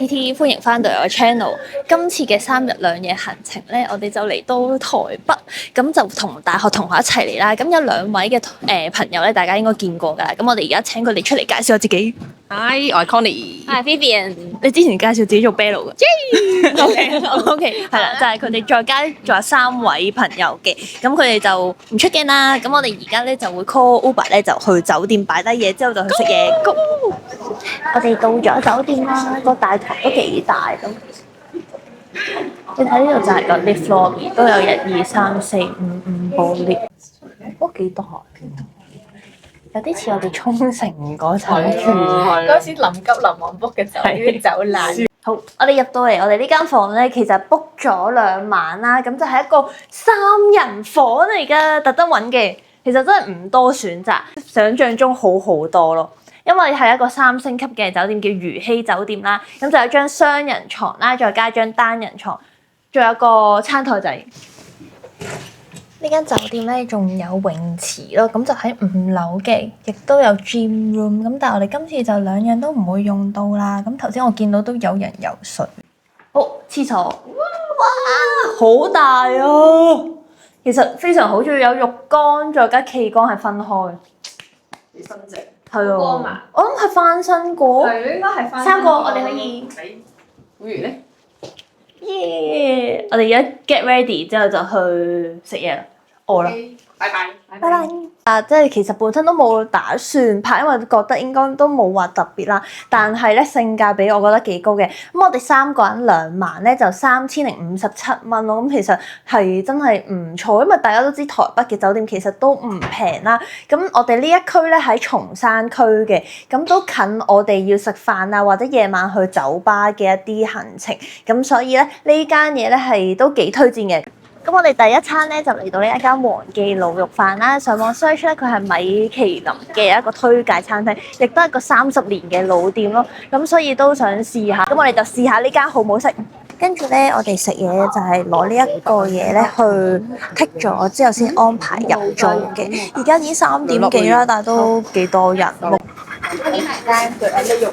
TT，歡迎翻到我 channel。今次嘅3日2夜行程咧，我哋就嚟到台北，咁就同大學同學一齊嚟啦。咁有2位嘅朋友咧，大家應該見過㗎啦。咁我哋而家請佢哋出嚟介紹下自己。Hi，我係 Connie。Hi Vivian，你之前介紹自己做 Bello 嘅。OK，係啦，就係佢哋再加仲有3位朋友嘅，咁佢哋就唔出鏡啦。咁我哋而家咧就會 call Uber 咧，就去酒店擺低嘢之後就去食嘢。Go！ 我哋到咗酒店啦，個大堂都幾大咁。你睇呢度就係個 lift lobby， 都有1、2、3、4、5部 lift， 都幾大。有啲似我哋沖繩嗰陣住嗰時臨急臨忙 book 嘅酒店走爛。好，我哋入到嚟，我哋呢間房咧，其實 book 咗2晚啦，咁就係一個3人房嚟㗎，特登揾嘅。其實真係唔多選擇，想像中好好多咯。因為係一個3星級嘅酒店，叫如禧酒店啦，咁就有張雙人床啦，再加張單人床，仲有個餐台仔。呢間酒店咧仲有泳池咯，咁就喺5樓嘅，亦都有 gym room。咁但係我哋今次就2樣都唔會用到啦。咁頭先我見到都有人游水。好，廁所，哇，好大啊！其實非常好，仲要有浴缸，再加企缸係分開。幾新淨。係啊，光啊！我諗係翻新過。係，應該係翻新。3個我哋可以。會員咧？耶！我哋而家 get ready 之後就去食嘢啦。餓啦。拜拜。拜拜。即係其實本身都冇打算拍，因為覺得應該都冇話特別啦。但係咧性價比我覺得幾高嘅。咁我哋3個人2晚咧就3057蚊咯。咁其實係真係唔錯，因為大家都知台北嘅酒店其實都唔平啦。咁我哋呢一區咧喺松山區嘅，咁都近我哋要食飯啊或者夜晚去酒吧嘅一啲行程。咁所以咧呢間嘢咧係都幾推薦嘅。咁我哋第一餐咧就嚟到呢一間黃記鹵肉飯啦。上網 search 咧，佢係米其林嘅一個推介餐廳，亦都係一個30年嘅老店咯。咁所以都想試下。咁我哋就試下呢間好唔好食。跟住咧，我哋食嘢就係攞呢一個嘢咧去剔咗之後先安排入座嘅。而家已經3點幾啦，但係都幾多人。你買單對牛肉。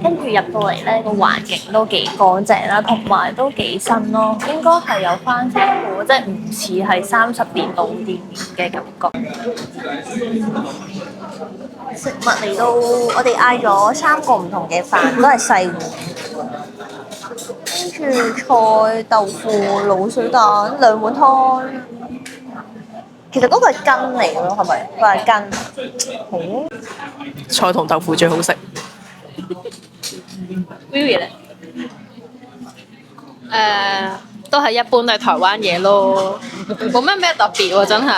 跟住入到嚟咧，個環境都幾乾淨啦，同埋都幾新咯，應該係有翻新過，即係唔似係30年老店嘅感覺。食物嚟到，我哋嗌咗3個唔同嘅飯，都係細碗。跟住菜、豆腐、滷水蛋、2碗湯。其實嗰個係羹嚟咯，係咪？佢係羹。好。菜同豆腐最好食。Vivi 咧？都係一般，都係台灣嘢咯，冇咩特別喎，真係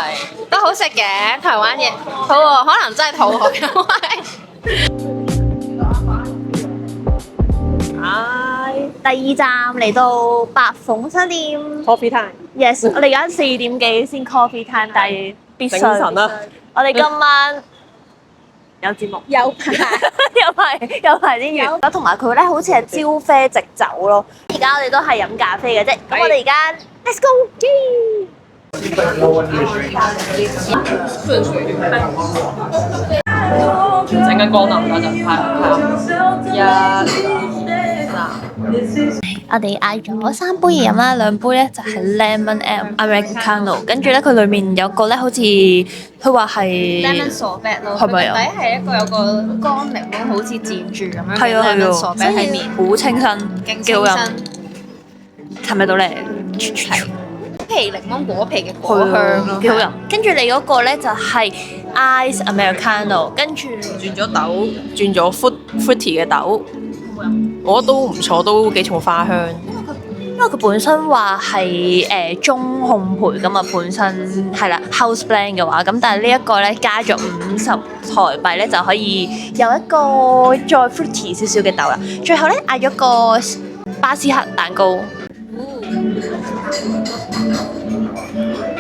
都好食嘅台灣嘢，好喎，可能真係肚餓，第2站嚟到白鳳商店 Coffee time。Yes， 我哋而家4點幾先 coffee time， 但係必須。精神啦！我哋今晚有節目，有排有排啲月，同埋佢咧好似係招啡直酒咯。而家我哋都係飲咖啡嘅啫。咁我哋而家 let's go！陣間光臨啦就我哋嗌咗3杯嘢飲啦，2杯咧就係 Lemon Americano， 跟住咧佢裡面有個咧好似佢話係 lemon sorbet 咯，係咪啊？底係一個有個乾檸檬好似漸住咁樣係啊係 lemon 啊， sorbet 喺面，好清新，勁幾好飲。清新，係咪到咧？係皮檸檬果皮嘅果香咯，幾好飲。跟住你嗰個咧就係 Ice Americano， 跟住轉咗豆，轉咗 fruity 嘅豆，我覺得都唔錯，都幾重花香。因為佢本身話係中烘焙㗎嘛，本身係啦 house blend 嘅話，咁但係呢一個咧加咗50台幣咧就可以有一個再 fruity 少少嘅豆啦。最後咧嗌咗個巴斯克蛋糕。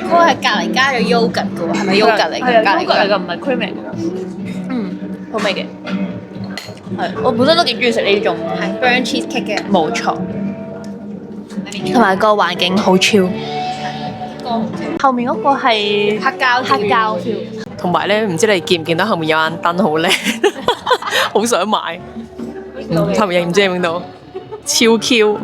嗰個係隔離加咗 yogurt 嘅喎，係咪 yogurt 嚟嘅？係啊，隔離嚟㗎，唔係 cream 嚟㗎。好味嘅。係，我本身都幾中意食呢種。係 burnt cheesecake 嘅，冇錯。同埋個環境好 chill。後面嗰個係黑膠黑膠 feel。同埋咧，唔知你見唔見到後面有盞燈好靚，好想買。後面唔知影唔影到，超 Q。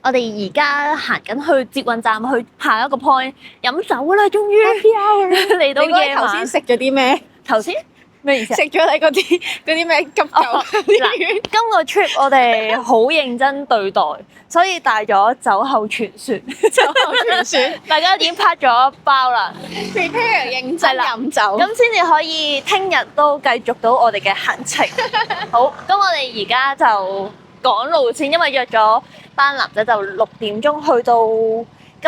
我哋而家行緊去捷運站，去下一個 point 飲酒啦，終於嚟到夜晚。頭先食咗啲咩？頭先咩意思啊？食咗你嗰啲咩急救嗱，今個 trip 我哋好認真對待，所以帶咗酒後傳説。酒後傳説，大家已經拍咗包啦， prepare 認真飲酒。咁先至可以聽日都繼續到我哋嘅行程。好，咁我哋而家就趕路線，因為約咗班男仔就6點鐘去到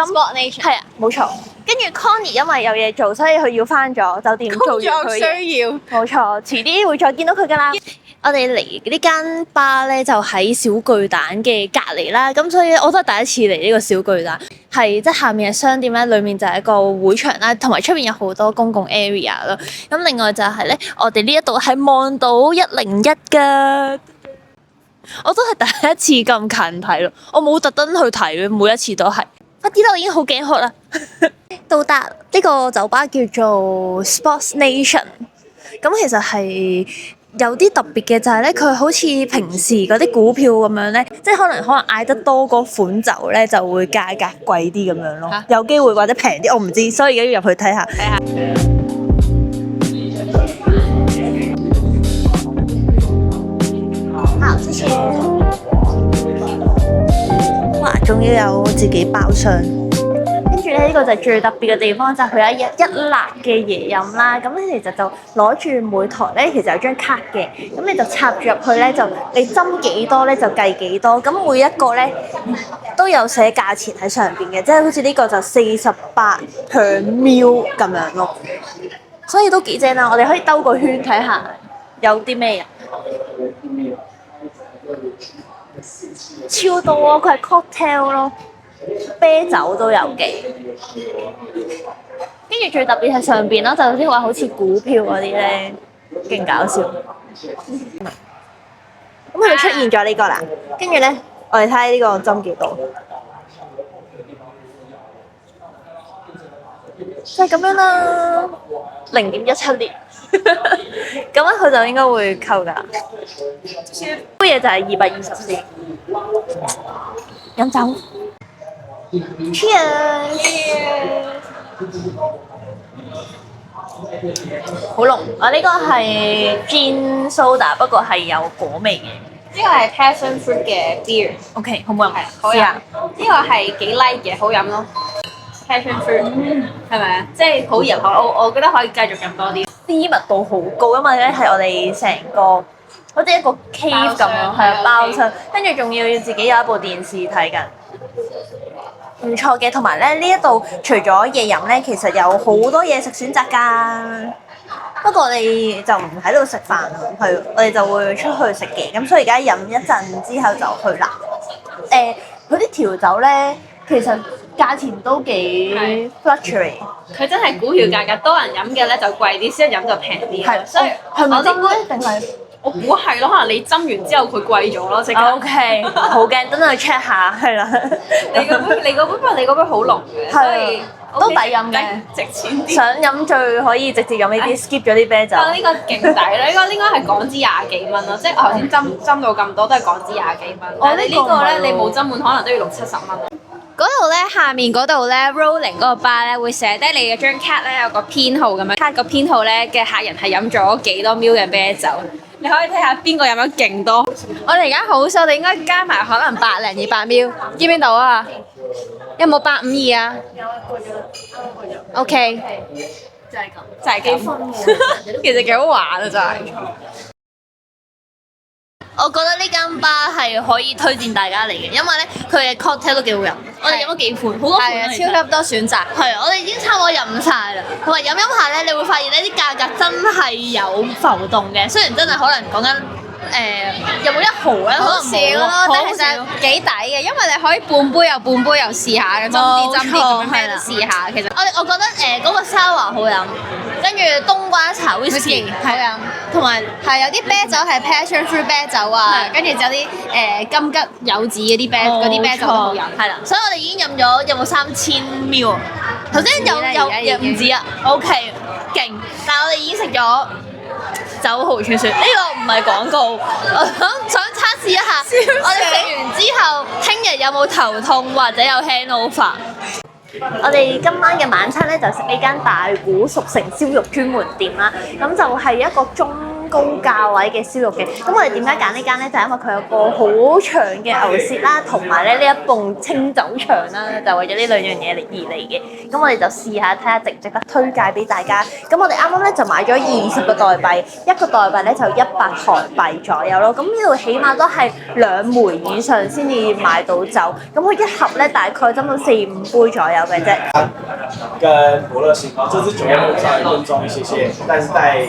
Sport Nation 係啊，冇錯。跟住 Connie 因為有嘢做，所以佢要翻咗酒店做完佢嘢。需要。冇錯，遲啲會再見到佢噶啦。我哋嚟呢間吧咧，就喺小巨蛋嘅隔離啦。咁所以我都係第一次嚟呢個小巨蛋，係即係下面嘅商店咧，裡面就係一個會場啦，同埋出邊有好多公共 area 咯。咁另外就係咧，我哋呢一度係望到101㗎。我都係第一次咁近睇咯，我冇特登去睇，每一次都係。快啲啦，我已經好頸渴啦。到達呢個酒吧叫做 Sports Nation， 咁其實係有啲特別嘅就係咧，佢好似平時嗰啲股票咁樣咧，即係可能嗌得多嗰款酒咧，就會價格貴啲咁樣咯。有機會或者平啲，我唔知，所以而家要入去睇下。好，謝謝。哇！終於有自己包廂，跟住咧呢個就係最特別嘅地方，就係佢有一辣嘅椰飲啦。咁其實就攞住每台咧，其實有張卡嘅，咁你就插住入去咧，就你斟幾多咧就計幾多。咁每一個咧都有寫價錢喺上邊嘅，即係好似呢個就48 per ml 咁樣咯。所以都幾正啦！我哋可以兜個圈睇下有啲咩啊？超多啊！佢係 cocktail 咯，啤酒都有嘅。跟住最特別係上邊咯，就有啲話好似股票嗰啲咧，勁搞笑。咁佢就出現咗呢個啦。跟住咧，我哋睇下呢個斟幾多，就係咁樣啦，0.17列。咁咧佢就應該會扣㗎。杯嘢就係224。飲酒 ，Cheers！ 好濃，我呢個係 Gin Soda， 不過係有果味嘅。呢個係 passion fruit 嘅 beer。OK，好唔好飲？好飲。呢個係幾 like 嘅，好飲咯。passion fruit 係咪啊？即係好入口，我覺得可以繼續飲多啲。啲密度好高，因為咧係我哋成個好似一個 cave 咁樣，係啊包廂，跟住仲要自己有一部電視睇緊，唔錯嘅。同埋咧呢一度除咗嘢飲咧，其實有好多嘢食選擇㗎。不過我哋就唔喺度食飯啦，係我哋就會出去食嘅。咁所以而家飲一陣之後就去啦。佢啲調酒咧其實價錢都幾 fluctuate。佢真係股票價格，多人飲嘅咧就貴啲，少人飲就平啲。係，所以係咪我應該定係？我估係咯，可能你斟完之後佢貴咗咯，即刻。OK，好驚，等我去 check 下，係啦。你嗰杯，不過你嗰杯好濃嘅，所以都抵飲嘅，值錢啲。想飲醉可以直接飲呢啲，skip 咗啲啤酒。呢個勁抵啦！呢個應該係港紙廿幾蚊咯，即係我頭先斟到咁多都係港紙廿幾蚊。但係你呢個咧，你冇斟滿可能都要60-70蚊。嗰度咧，下面嗰度咧 ，rolling 嗰個 bar 咧會寫低你嘅張卡咧有個編號咁樣，卡個編號咧嘅客人係飲咗幾多 ml 嘅啤酒，你可以睇下邊個飲咗勁多。我哋而家好少，我哋應該加埋可能100零200 ml，見唔見到啊？有冇852啊？有，OK，就係咁，其實幾好玩啊！真係。我覺得呢間吧係可以推薦大家嚟嘅，因為咧佢嘅 cocktail 都幾好飲。我哋飲咗幾款，好多款係啊，超級多選擇。係啊，我哋已經差唔多飲晒啦。同埋飲下咧，你會發現呢啲價格真係有浮動嘅。雖然真係可能講緊有冇1毫咧？好少咯，但係其實幾抵嘅，因為你可以半杯又半杯又試下嘅，斟啲咁樣咩都試下。其實我覺得嗰個沙華好飲，跟住冬瓜茶 whisky 好飲，同埋係有啲啤酒係 passion fruit 啤酒啊，跟住就有啲金桔柚子嗰啲啤酒都好飲。係啦，所以我哋已經飲咗有冇3000 ml？頭先有唔止啊，OK 勁，但係我哋已經食咗酒豪傳說，呢個唔係廣告，我想測試一下，我哋食完之後，聽日有冇頭痛或者有 hangover？我哋今晚嘅晚餐咧就食呢間大鼓熟成燒肉專門店啦，咁就係一個中高價位嘅燒肉嘅。咁我哋點解揀呢間咧？就係因為佢有個好長嘅牛舌啦，同埋咧呢一泵清酒腸啦，就為咗呢2樣嘢而嚟嘅。咁我哋就試下睇下值唔值得推介俾大家。咁我哋啱啱咧就買咗20個代幣，1個代幣咧就100韓幣左右咯。咁呢度起碼都係2枚以上先至買到酒。咁佢一盒咧大概斟到4-5杯左右嘅啫。跟伯樂星，这支酒会稍微更重一些些，但是在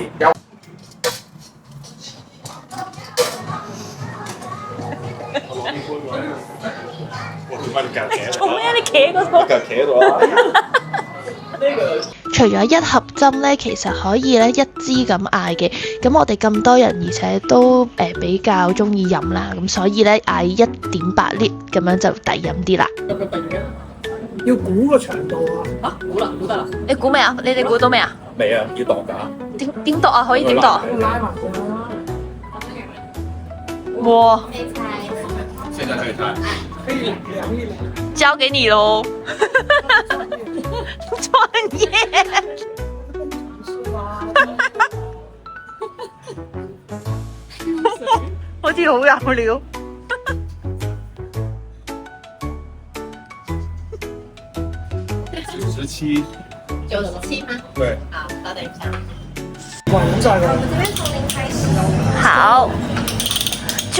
做咩？你企喺嗰度？企喺度啊！除咗1盒針咧，其實可以咧1支咁嗌嘅。咁我哋咁多人，而且都比較中意飲啦，咁所以咧嗌1.8 lit 咁樣就抵飲啲啦。要估個長度啊！估得啦！你估未啊？你哋估到未啊？未啊，要度㗎。點讀啊？可以點讀啊？拉埋佢啦。哇！現在可以睇。交給你咯！專業。好似好有料。97。97嗎？對。好，稍等一下。哇，好晒㗎！好，97。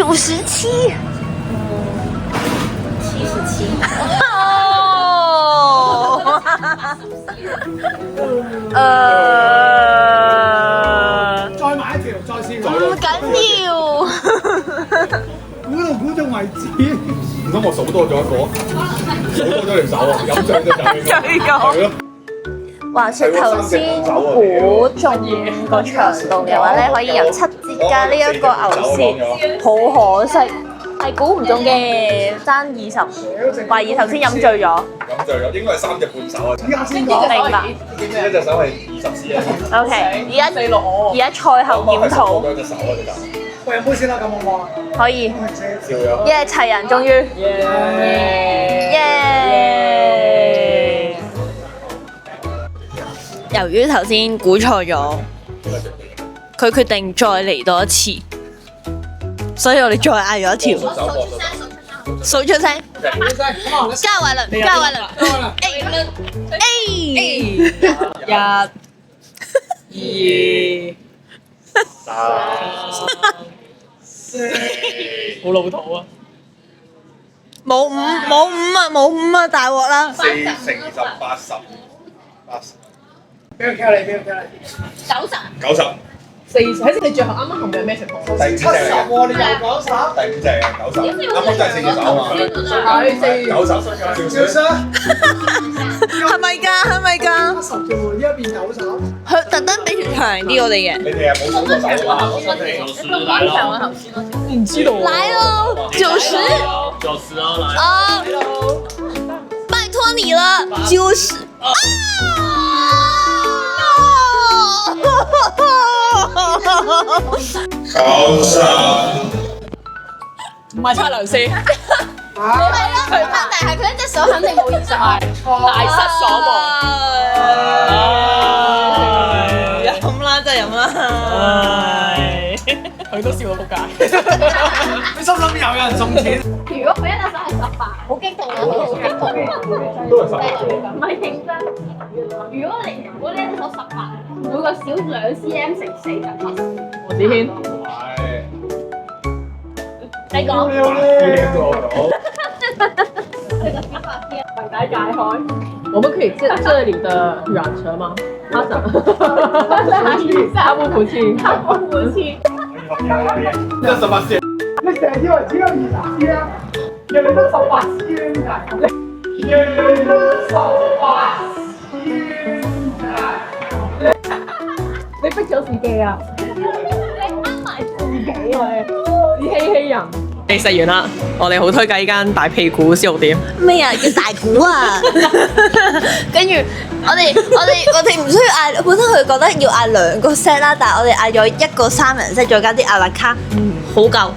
再買一條，再試過。唔緊要。估到為止。唔通我數多咗一個？數多咗條手啊！飲醉咗就醉過。係咯。話說頭先估中個長度嘅話咧，可以有7支加呢一個牛舌，好可惜係估唔中嘅，爭20，懷疑頭先飲醉咗。飲醉咗，應該係3隻半手啊！依家先講。明白。一隻手係20cm。OK，而家賽後檢討。2隻手啊！其實。喂，飲杯先啦，咁好唔好啊？可以。笑咗。耶！齊人終於。耶！由於頭先估錯咗，佢決定再嚟多一次，所以我哋再嗌咗一條。數出聲。加偉倫，加偉倫。A。1、2、3、4，好老土啊！冇5啊，大鑊啦！ 4乘20 80。俾個 Q 你，俾個 Q 你。 90。 4，睇先你最後啱啱係咪咩情況？第5隻70喎，你又90？第5隻90，啱啱就係4隻手啊嘛。係90，少少。係咪㗎？ 70啫喎，依家變90。佢特登俾條長啲我哋嘅。你哋係冇數過手啊嘛？唔知道。來咯，90。90哦，來。啊！拜託你了，90。啊！唔係測量師，係咯，佢但係佢一隻手肯定冇20啊！大失所望。飲啦，真係飲啦。佢都笑到仆街。你心諗又有人送錢？如果佢一隻手係18，好激動啊！好激動啊！都係18。唔係認真。如果你一隻手18，每個少2 cm 乘4就得。黃子軒，你講。解開。我們可以借這裡的軟舌嗎？他想，他不服氣，他不服氣。這什麼線？你成日以為只有20C啊？人哋都18C㗎，人哋都18C。你逼咗自己啊！你呃埋自己啊！你自欺欺人。你食完啦，我哋好推介呢間大屁股燒肉店。咩啊？叫大股啊！跟住我哋唔需要嗌，本身佢覺得要嗌2個 set 啦，但係我哋嗌咗1個3人 set，再加啲阿拉卡，好夠。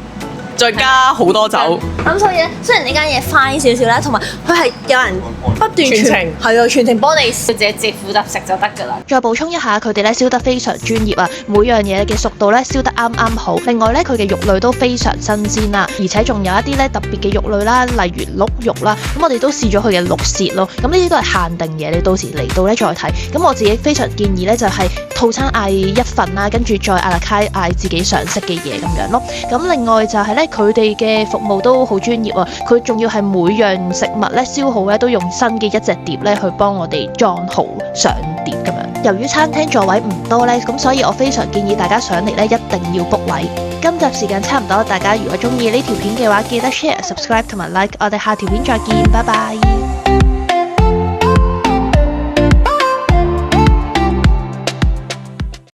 再加好多酒，咁所以咧，雖然呢間嘢 fine 少少啦，同埋佢係有人不斷全程係啊，全程幫你自己負責食就得㗎啦。再補充一下，佢哋咧燒得非常專業啊，每樣嘢嘅熟度咧燒得啱啱好。另外咧，佢嘅肉類都非常新鮮啦，而且仲有一啲咧特別嘅肉類啦，例如鹿肉啦。咁我哋都試咗佢嘅鹿舌咯。咁呢啲都係限定嘢，你到時嚟到咧再睇。咁我自己非常建議咧，就係套餐嗌1份啦，跟住再阿拉卡嗌自己想食嘅嘢咁樣咯。咁另外就係咧，佢哋嘅服務都好專業啊！佢仲要係每樣食物咧燒好咧都用新嘅一隻碟咧去幫我哋裝好上碟咁樣。由於餐廳座位唔多咧，咁所以我非常建議大家上嚟咧一定要 book 位。今集時間差唔多，大家如果中意呢條片嘅話，記得 share、subscribe 同埋 like。我哋下條片再見，拜拜。